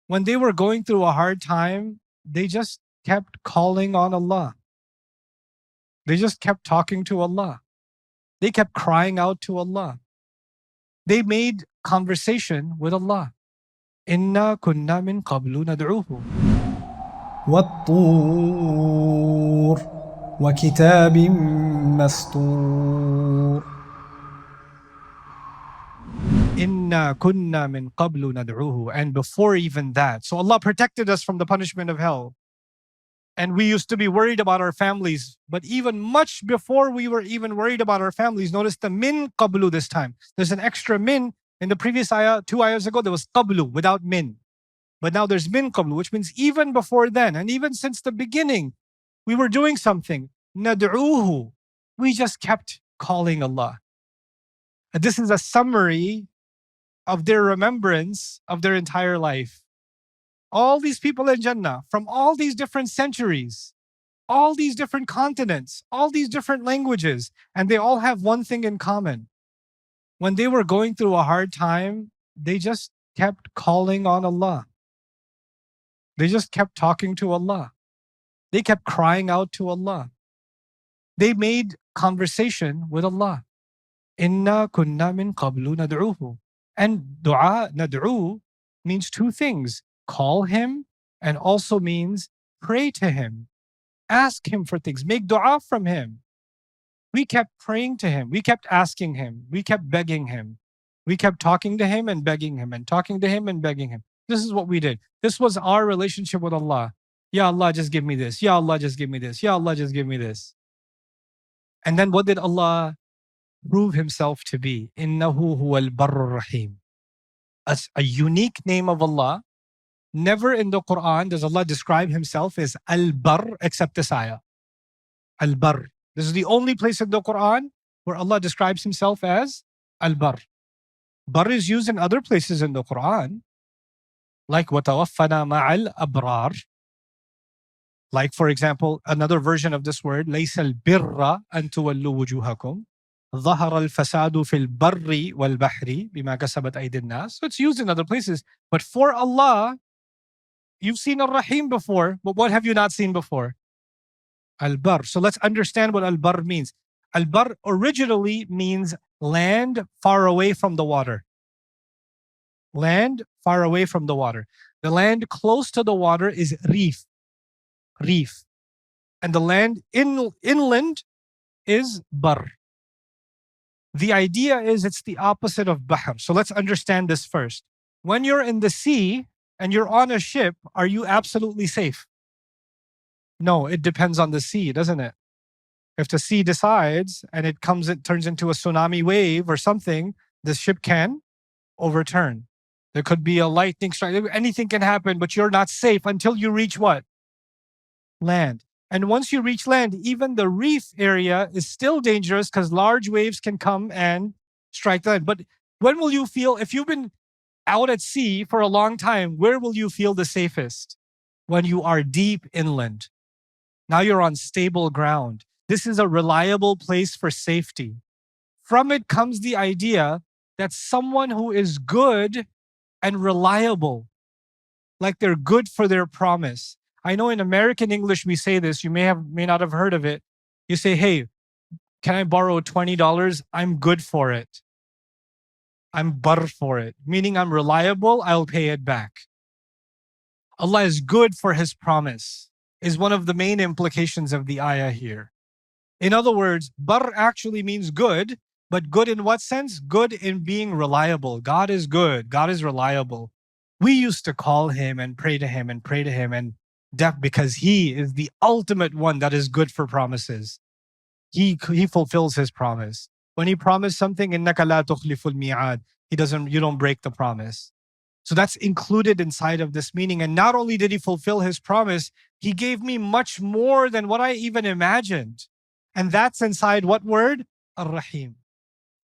When they were going through a hard time, they just kept calling on Allah. They just kept talking to Allah. They kept crying out to Allah. They made conversation with Allah. Inna kunna min qablu nad'uhu. والطور وكتاب مسطور Inna kunna min qablu nad'uhu. And before even that, so Allah protected us from the punishment of hell. And we used to be worried about our families. But even much before we were even worried about our families, notice the min qablu this time. There's an extra min. In the previous ayah, 2 ayahs ago, there was qablu without min. But now there's min qablu, which means even before then, and even since the beginning, we were doing something. Nad'uhu. We just kept calling Allah. And this is a summary of their remembrance of their entire life. All these people in Jannah, from all these different centuries, all these different continents, all these different languages, and they all have one thing in common. When they were going through a hard time, they just kept calling on Allah. They just kept talking to Allah. They kept crying out to Allah. They made conversation with Allah. Inna kunna min qablu nad'uhu. And dua, nad'u, means two things. Call Him and also means pray to Him. Ask Him for things. Make dua from Him. We kept praying to Him. We kept asking Him. We kept begging Him. We kept talking to Him and begging Him and talking to Him and begging Him. This is what we did. This was our relationship with Allah. Ya Allah, just give me this. Ya Allah, just give me this. Ya Allah, just give me this. And then what did Allah prove Himself to be? Innahu huwal barrur rahim. As a unique name of Allah. Never in the Quran does Allah describe Himself as Al-Barr except this ayah. Al-Barr. This is the only place in the Quran where Allah describes Himself as Al-Barr. Barr is used in other places in the Quran, like وَتَوَفَّنَا مَعَ الْأَبْرَارِ. Like, for example, another version of this word, لَيْسَ الْبِرَّ أَن تُوَلُّوا وُجُوهَكُمْ ظَهَرَ الْفَسَادُ فِي الْبَرِّ وَالْبَحْرِ بِمَا كَسَبَتْ أَيْدِي النَّاسِ. So it's used in other places. But for Allah, you've seen Ar-Rahim before, but what have you not seen before? Al-Barr. So let's understand what Al-Barr means. Al-Barr originally means land far away from the water. Land far away from the water. The land close to the water is reef. Reef. And the land inland is Barr. The idea is it's the opposite of Bahr. So let's understand this first. When you're in the sea and you're on a ship, are you absolutely safe? No, it depends on the sea, doesn't it? If the sea decides and it turns into a tsunami wave or something, the ship can overturn. There could be a lightning strike. Anything can happen, but you're not safe until you reach what? Land. And once you reach land, even the reef area is still dangerous because large waves can come and strike the land. But when will you feel, if you've been out at sea for a long time, where will you feel the safest? When you are deep inland. Now you're on stable ground. This is a reliable place for safety. From it comes the idea that someone who is good and reliable, like they're good for their promise. I know in American English we say this, you may not have heard of it. You say, hey, can I borrow $20? I'm good for it. I'm barr for it. Meaning I'm reliable, I'll pay it back. Allah is good for His promise, is one of the main implications of the ayah here. In other words, barr actually means good, but good in what sense? Good in being reliable. God is good. God is reliable. We used to call Him and pray to Him and pray to Him and because He is the ultimate one that is good for promises. He fulfills His promise. When He promised something, إِنَّكَ لَا تُخْلِفُ الْمِيعَادِ, you don't break the promise. So that's included inside of this meaning. And not only did He fulfill His promise, He gave me much more than what I even imagined. And that's inside what word? Ar-Rahim.